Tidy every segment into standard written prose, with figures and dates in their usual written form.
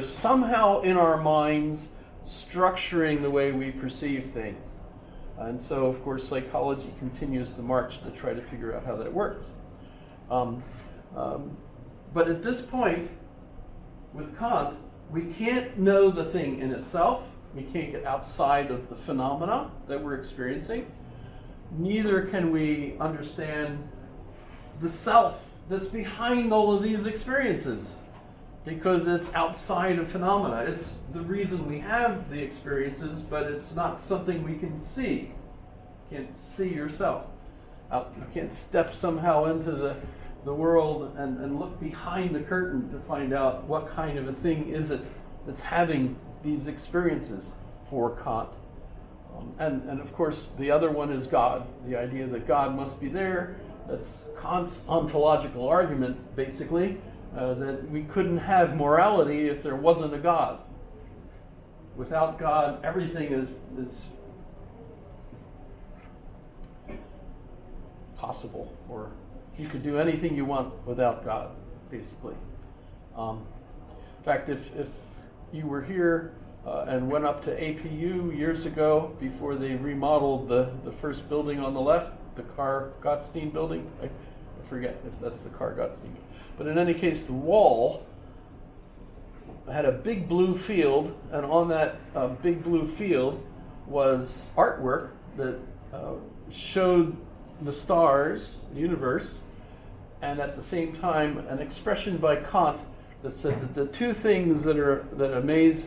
somehow in our minds structuring the way we perceive things. And so, of course, psychology continues to march to try to figure out how that works. But at this point, with Kant, we can't know the thing in itself. We can't get outside of the phenomena that we're experiencing. Neither can we understand the self that's behind all of these experiences, because it's outside of phenomena. It's the reason we have the experiences, but it's not something we can see. You can't see yourself. You can't step somehow into the world and look behind the curtain to find out what kind of a thing is it that's having these experiences for Kant. And of course, the other one is God, the idea that God must be there. That's Kant's ontological argument, basically. That we couldn't have morality if there wasn't a God. Without God, everything is possible, or you could do anything you want without God, basically. In fact, if you were here and went up to APU years ago, before they remodeled the first building on the left, the Carl Gottstein building, I forget if that's the Carl Gottstein. But in any case, the wall had a big blue field, and on that big blue field was artwork that showed the stars, the universe, and at the same time an expression by Kant that said that the two things that amaze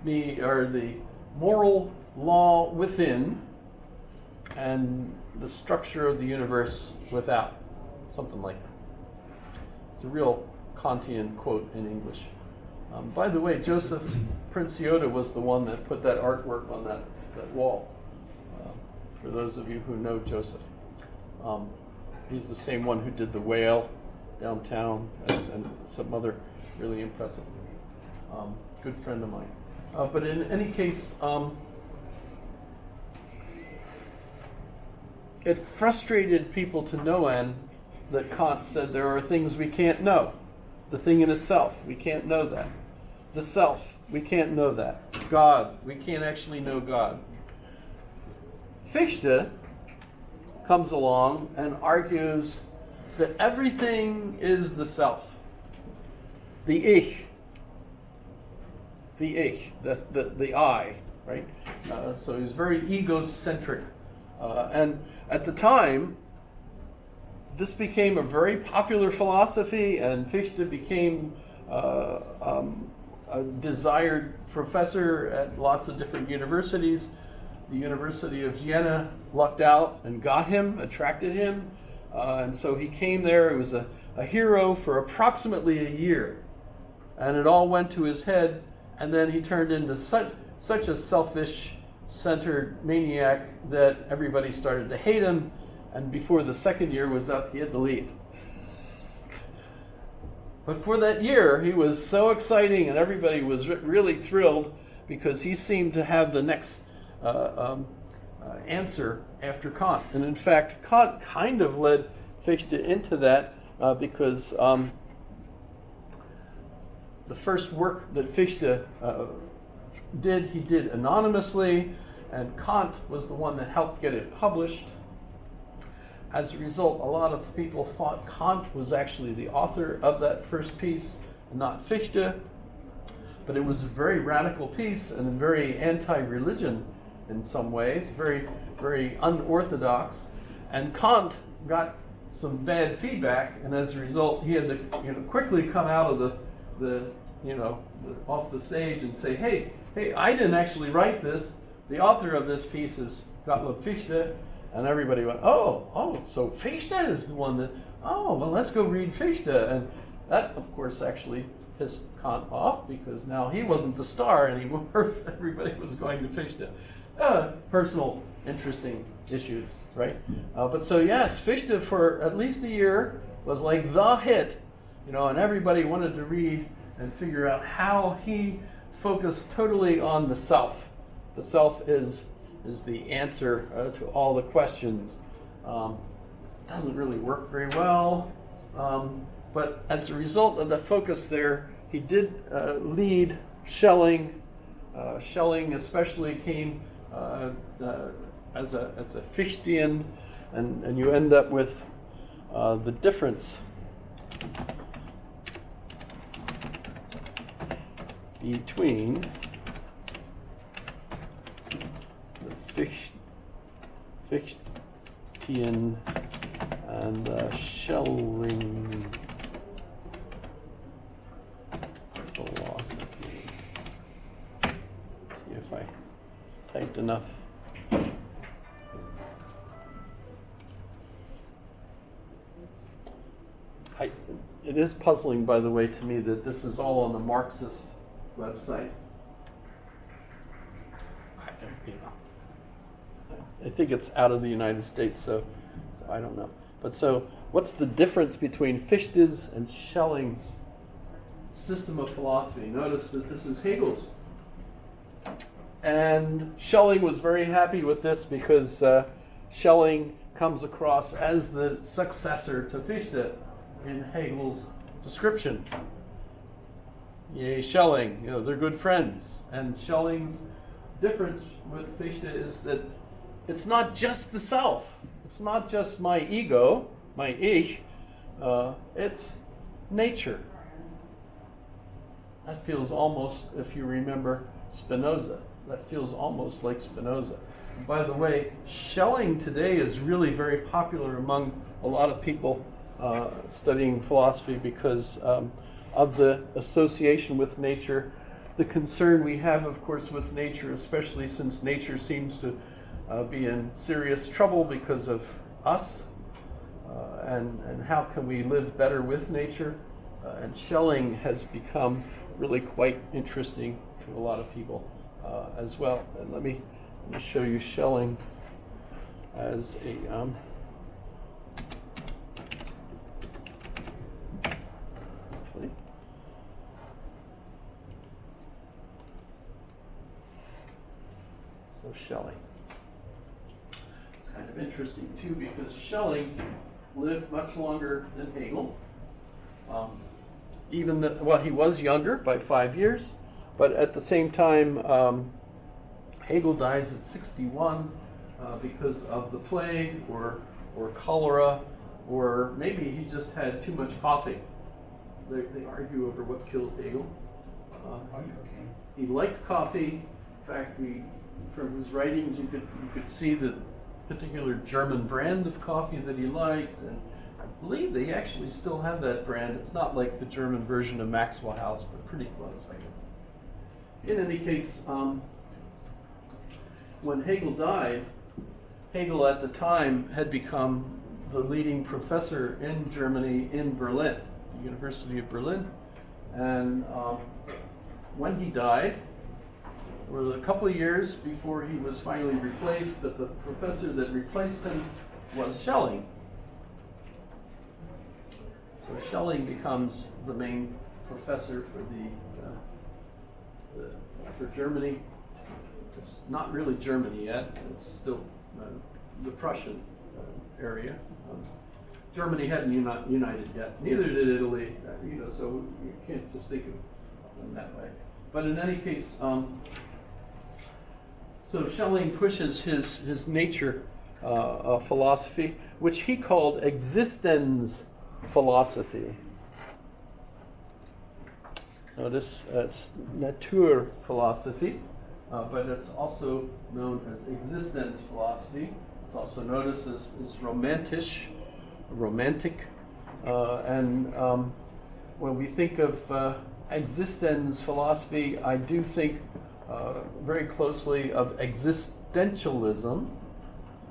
me are the moral law within and the structure of the universe without, something like that. It's a real Kantian quote in English. By the way, Joseph Princiota was the one that put that artwork on that wall, for those of you who know Joseph. He's the same one who did the whale downtown and some other really impressive, good friend of mine. But in any case, it frustrated people to no end that Kant said there are things we can't know. The thing in itself, we can't know that. The self, we can't know that. God, we can't actually know God. Fichte comes along and argues that everything is the self. The Ich. The Ich, the I, right? So he's very egocentric. And at the time, this became a very popular philosophy, and Fichte became a desired professor at lots of different universities. The University of Vienna lucked out and got him, attracted him, and so he came there. He was a hero for approximately a year, and it all went to his head, and then he turned into such a selfish-centered maniac that everybody started to hate him. And before the second year was up, he had to leave. But for that year, he was so exciting, and everybody was really thrilled because he seemed to have the next answer after Kant. And in fact, Kant kind of led Fichte into that because the first work that Fichte did, he did anonymously, and Kant was the one that helped get it published. As a result, a lot of people thought Kant was actually the author of that first piece, not Fichte. But it was a very radical piece and very anti-religion in some ways, very, very unorthodox. And Kant got some bad feedback, and as a result, he had to quickly come out of the off the stage and say, hey, I didn't actually write this. The author of this piece is Gottlob Fichte. And everybody went, oh, so Fichte is the one that, well, let's go read Fichte. And that, of course, actually pissed Kant off, because now he wasn't the star anymore. Everybody was going to Fichte. Personal, interesting issues, right? But so, yes, Fichte for at least a year was like the hit, and everybody wanted to read and figure out how he focused totally on the self. The self is the answer to all the questions. Doesn't really work very well, but as a result of the focus there, he did lead Schelling. Schelling especially came as a Fichtean, and you end up with the difference between the Fichtean and Schelling philosophy. See if I typed enough. It is puzzling, by the way, to me that this is all on the Marxist website. I think it's out of the United States, so I don't know. But so, what's the difference between Fichte's and Schelling's system of philosophy? Notice that this is Hegel's. And Schelling was very happy with this because Schelling comes across as the successor to Fichte in Hegel's description. Yay, Schelling, they're good friends. And Schelling's difference with Fichte is that it's not just the self. It's not just my ego, my ich. It's nature. That feels almost, if you remember Spinoza, that feels almost like Spinoza. And by the way, Schelling today is really very popular among a lot of people studying philosophy because of the association with nature, the concern we have, of course, with nature, especially since nature seems to be in serious trouble because of us, and how can we live better with nature? And Schelling has become really quite interesting to a lot of people as well. And let me show you Schelling as a Schelling. It's kind of interesting too because Schelling lived much longer than Hegel. He was younger by 5 years, but at the same time, Hegel dies at 61 because of the plague or cholera, or maybe he just had too much coffee. They argue over what killed Hegel. He liked coffee. In fact, from his writings, you could see the particular German brand of coffee that he liked, and I believe they actually still have that brand. It's not like the German version of Maxwell House, but pretty close, I guess. In any case, when Hegel died, Hegel at the time had become the leading professor in Germany in Berlin, the University of Berlin, and when he died, it was a couple of years before he was finally replaced, but the professor that replaced him was Schelling. So Schelling becomes the main professor for Germany. It's not really Germany yet; it's still the Prussian area. Germany hadn't united yet. Neither did Italy. So you can't just think of them that way. But in any case. So Schelling pushes his nature philosophy, which he called existence philosophy. Notice it's Naturphilosophy, but it's also known as existence philosophy. It's also noticed as romantic. And when we think of existence philosophy, I do think very closely of existentialism.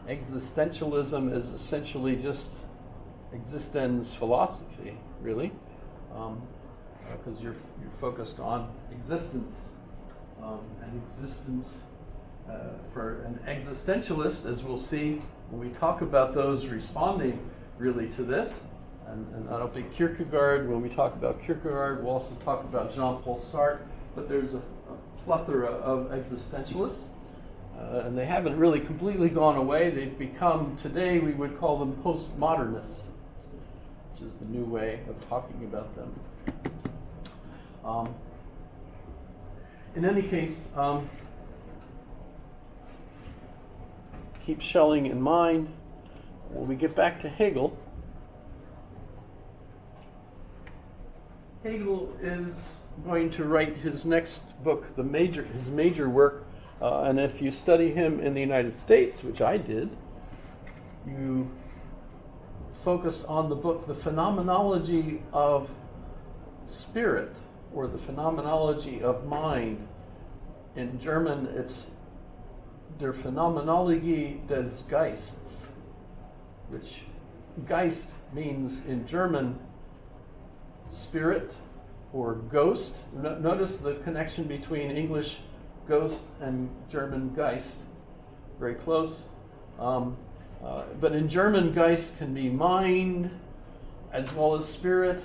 Existentialism is essentially just existence philosophy, really, because you're focused on existence, and existence for an existentialist, as we'll see when we talk about those responding really to this, and that'll be Kierkegaard. When we talk about Kierkegaard, we'll also talk about Jean-Paul Sartre, but there's a plethora of existentialists, and they haven't really completely gone away. They've become, today we would call them postmodernists, which is the new way of talking about them. in any case, keep Schelling in mind. When we get back to Hegel, Hegel is going to write his next book, his major work, and if you study him in the United States, which I did, you focus on the book, The Phenomenology of Spirit, or the Phenomenology of Mind. In German, it's Der Phänomenologie des Geists, which Geist means in German spirit or ghost. Notice the connection between English ghost and German Geist, very close. But in German, Geist can be mind as well as spirit.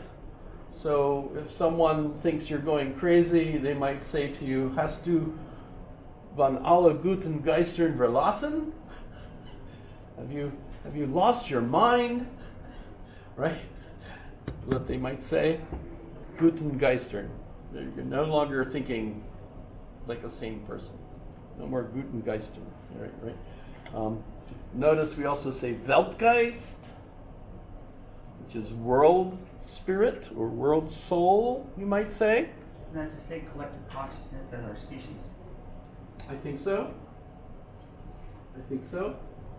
So if someone thinks you're going crazy, they might say to you, "Hast du von alle guten Geistern verlassen?" Have you lost your mind? Right? What they might say. Guten Geistern. You're no longer thinking like a sane person. No more Guten Geistern. Right? Notice we also say Weltgeist, which is world spirit or world soul, you might say. Not to say collective consciousness as our species. I think so.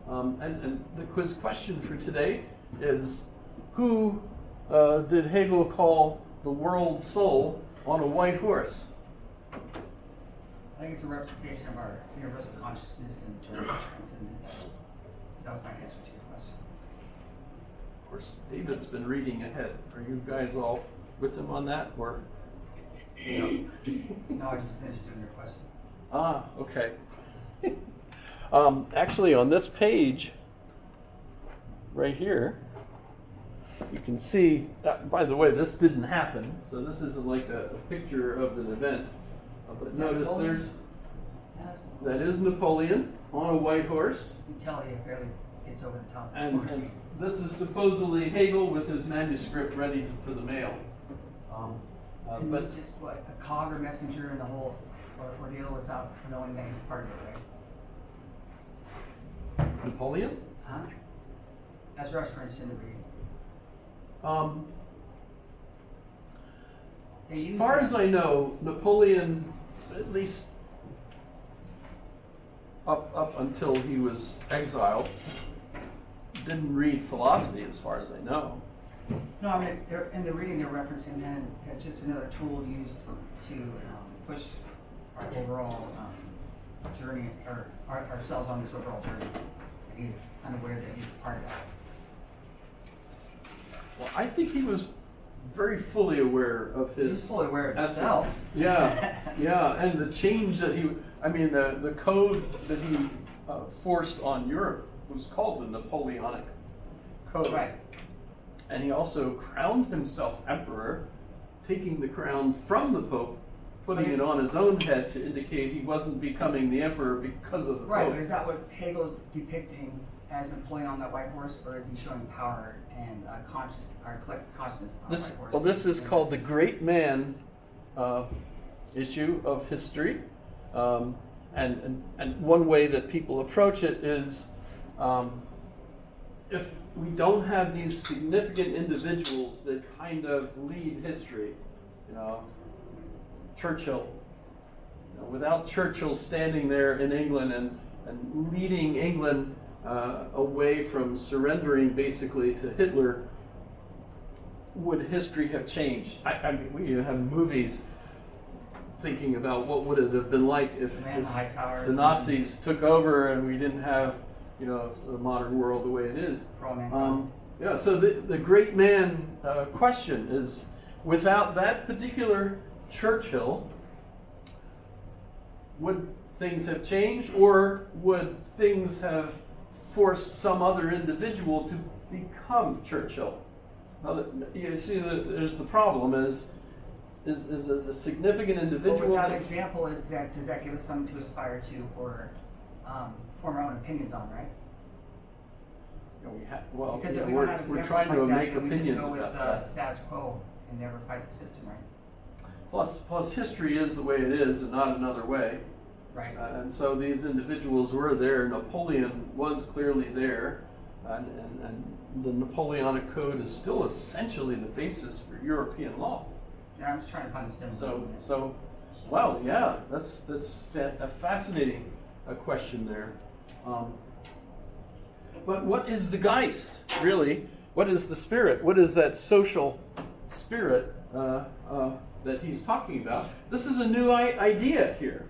And the quiz question for today is, who did Hegel call the world soul on a white horse? I think it's a representation of our universal consciousness and eternal transcendence. That was my answer to your question. Of course, David's been reading ahead. Are you guys all with him on that, or? No, I just finished doing your question. Ah, okay. Actually, on this page, right here, you can see, by the way, this didn't happen, so this isn't like a picture of an event. But notice that is Napoleon on a white horse. You can tell he barely gets over the top. And this is supposedly Hegel with his manuscript ready for the mail. But just what, a cog or messenger in the whole ordeal without knowing that he's part of it, right? Napoleon? Huh? As referenced in the reading. As far as I know, Napoleon, at least up until he was exiled, didn't read philosophy, as far as I know. No, I mean, in the reading they're referencing him as just another tool used to push our overall journey, or ourselves on this overall journey. And he's unaware that he's part of that. Well, I think he was very fully aware of his. He's fully aware of essence. himself. Yeah, and the change that the code that he forced on Europe was called the Napoleonic Code. Right. And he also crowned himself emperor, taking the crown from the Pope, putting it on his own head to indicate he wasn't becoming the emperor because of the Right, Pope. but is that what Hegel's depicting as Napoleon on that white horse, or is he showing power and collective consciousness on the white horse? Well, this is called the great man issue of history. And one way that people approach it is, if we don't have these significant individuals that kind of lead history, Churchill, without Churchill standing there in England and leading England away from surrendering basically to Hitler, would history have changed? I mean, we have movies thinking about what would it have been like if the Nazis took over and we didn't have, the modern world the way it is. So the great man question is, without that particular Churchill, would things have changed, or would things have forced some other individual to become Churchill? Now, you see, there's the problem is a significant individual. Well, that example does that give us something to aspire to, or form our own opinions on, right? Because if we don't have we're examples trying to like that, make then we just opinions go with about the that. status quo and never fight the system, right? plus history is the way it is and not another way. Right. And so these individuals were there. Napoleon was clearly there, and the Napoleonic Code is still essentially the basis for European law. Yeah, I'm just trying to find the symbolism. So, wow, yeah, that's a fascinating question there. But what is the Geist, really? What is the spirit? What is that social spirit that he's talking about? This is a new idea here.